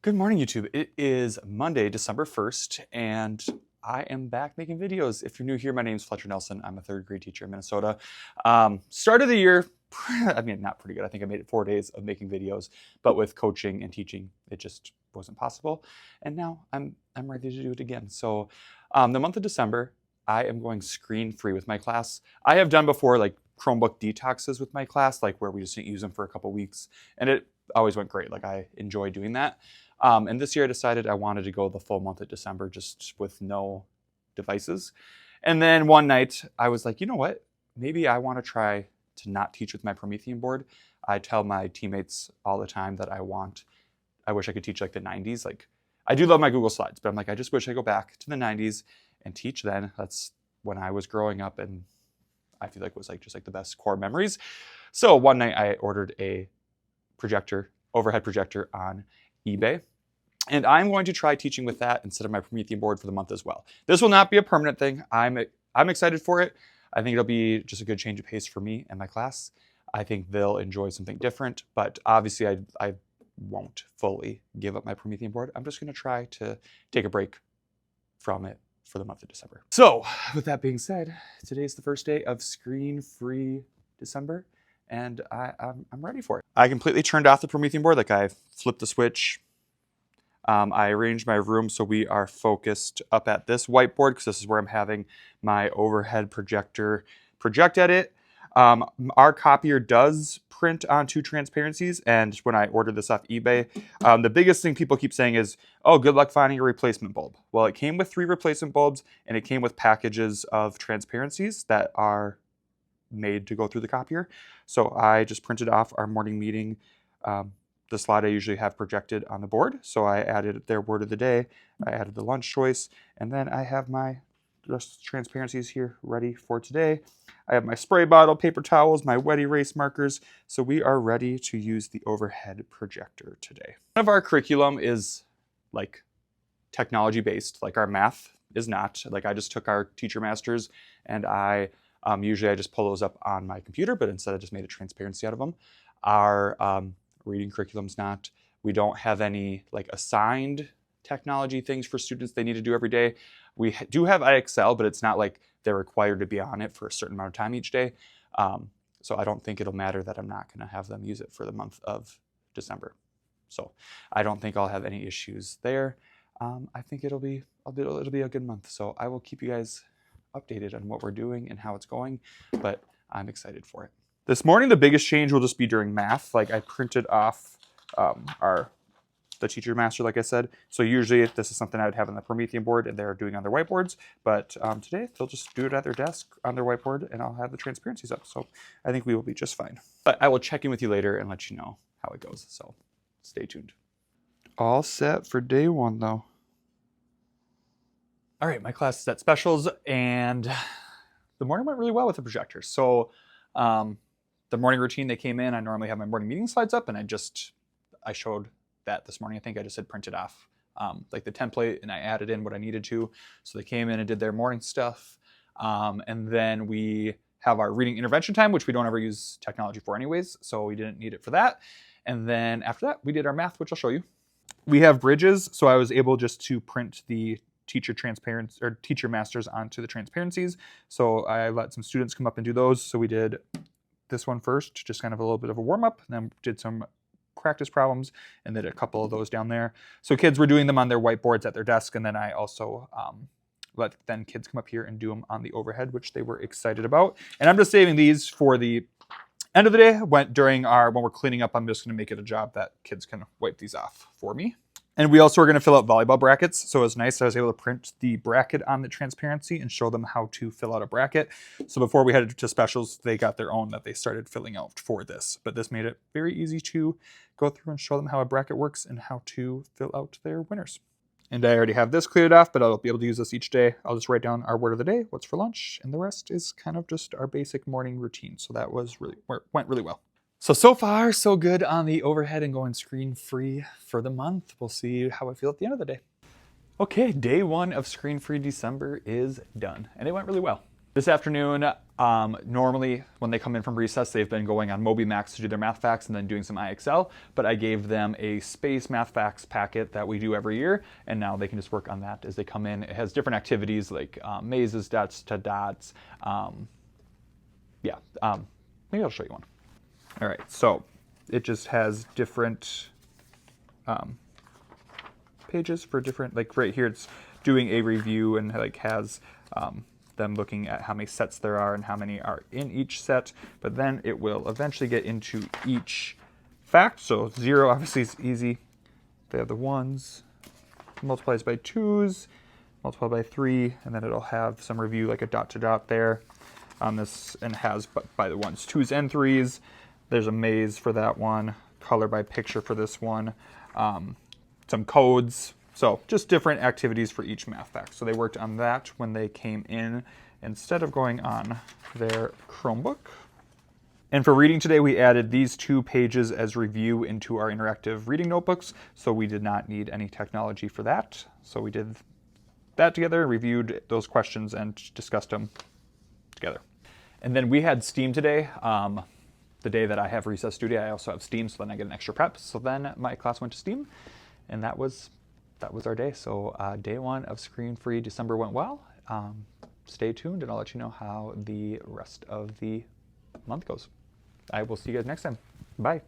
Good morning, YouTube. It is Monday, December 1st, and I am back making videos. If you're new here, my name is Fletcher Nelson. I'm a third grade teacher in Minnesota. Start of the year, I mean, not pretty good. I think I made it 4 days of making videos, but with coaching and teaching, it just wasn't possible. And now I'm ready to do it again. So the month of December, I am going screen-free with my class. I have done before like Chromebook detoxes with my class, like where we just didn't use them for a couple weeks, and it always went great. Like I enjoy doing that. And this year I decided I wanted to go the full month of December just with no devices. And then one night I was like, you know what? Maybe I want to try to not teach with my Promethean board. I tell my teammates all the time that I wish I could teach like the 90s. Like I do love my Google Slides, but I'm like, I just wish I go back to the 90s and teach then. That's when I was growing up, and I feel like it was like just like the best core memories. So one night I ordered a projector, overhead projector on eBay. And I'm going to try teaching with that instead of my Promethean board for the month as well. This will not be a permanent thing. I'm excited for it. I think it'll be just a good change of pace for me and my class. I think they'll enjoy something different, but obviously I won't fully give up my Promethean board. I'm just going to try to take a break from it for the month of December. So with that being said, today's the first day of screen-free December, and I'm ready for it. I completely turned off the Promethean board. Like I flipped the switch. I arranged my room so we are focused up at this whiteboard because this is where I'm having my overhead projector project at it. Our copier does print onto transparencies, and when I ordered this off eBay, the biggest thing people keep saying is, oh, good luck finding a replacement bulb. Well, it came with 3 replacement bulbs, and it came with packages of transparencies that are made to go through the copier. So I just printed off our morning meeting. The slide I usually have projected on the board. So I added their word of the day. I added the lunch choice. And then I have my just transparencies here ready for today. I have my spray bottle, paper towels, my wet erase markers. So we are ready to use the overhead projector today. None of our curriculum is like technology based, like our math is not. Like I just took our teacher masters, and usually I just pull those up on my computer, but instead I just made a transparency out of them. Our reading curriculum's not. We don't have any like assigned technology things for students they need to do every day. We do have IXL, but it's not like they're required to be on it for a certain amount of time each day. So I don't think it'll matter that I'm not going to have them use it for the month of December. So I don't think I'll have any issues there. I think it'll be a good month. So I will keep you guys updated on what we're doing and how it's going, but I'm excited for it. This morning, the biggest change will just be during math. Like I printed off the teacher master, like I said. So usually this is something I would have on the Promethean board and they're doing on their whiteboards. But today they'll just do it at their desk on their whiteboard, and I'll have the transparencies up. So I think we will be just fine. But I will check in with you later and let you know how it goes. So stay tuned. All set for day 1 though. All right, my class is at specials, and the morning went really well with the projector. So the morning routine, they came in, I normally have my morning meeting slides up, and I showed that this morning. I think I just had printed off like the template, and I added in what I needed to. So they came in and did their morning stuff. And then we have our reading intervention time, which we don't ever use technology for anyways, so we didn't need it for that. And then after that, we did our math, which I'll show you. We have bridges, so I was able just to print the teacher masters onto the transparencies. So I let some students come up and do those. So we did this one first, just kind of a little bit of a warm-up, and then did some practice problems, and did a couple of those down there. So kids were doing them on their whiteboards at their desk, and then I also let kids come up here and do them on the overhead, which they were excited about. And I'm just saving these for the end of the day. When we're cleaning up, I'm just going to make it a job that kids can wipe these off for me. And we also are going to fill out volleyball brackets. So it was nice that I was able to print the bracket on the transparency and show them how to fill out a bracket. So before we headed to specials, they got their own that they started filling out for this. But this made it very easy to go through and show them how a bracket works and how to fill out their winners. And I already have this cleared off, but I'll be able to use this each day. I'll just write down our word of the day, what's for lunch, and the rest is kind of just our basic morning routine. So that went really well. So far, so good on the overhead and going screen-free for the month. We'll see how I feel at the end of the day. Okay, day 1 of screen-free December is done, and it went really well. This afternoon, normally when they come in from recess, they've been going on MobyMax to do their math facts and then doing some IXL, but I gave them a space math facts packet that we do every year, and now they can just work on that as they come in. It has different activities like mazes, dots to dots. Maybe I'll show you one. All right, so it just has different pages for different, like right here it's doing a review and like has them looking at how many sets there are and how many are in each set, but then it will eventually get into each fact. So 0 obviously is easy. They have the 1s, multiplies by 2s, multiplied by 3, and then it'll have some review like a dot to dot there on this, and has by the 1s, 2s, and 3s. There's a maze for that one, color by picture for this one, some codes. So just different activities for each math fact. So they worked on that when they came in instead of going on their Chromebook. And for reading today, we added these 2 pages as review into our interactive reading notebooks. So we did not need any technology for that. So we did that together, reviewed those questions, and discussed them together. And then we had STEAM today. The day that I have recess duty, I also have STEAM, so then I get an extra prep. So then my class went to STEAM, and that was our day. So day 1 of screen-free December went well. Stay tuned, and I'll let you know how the rest of the month goes. I will see you guys next time. Bye.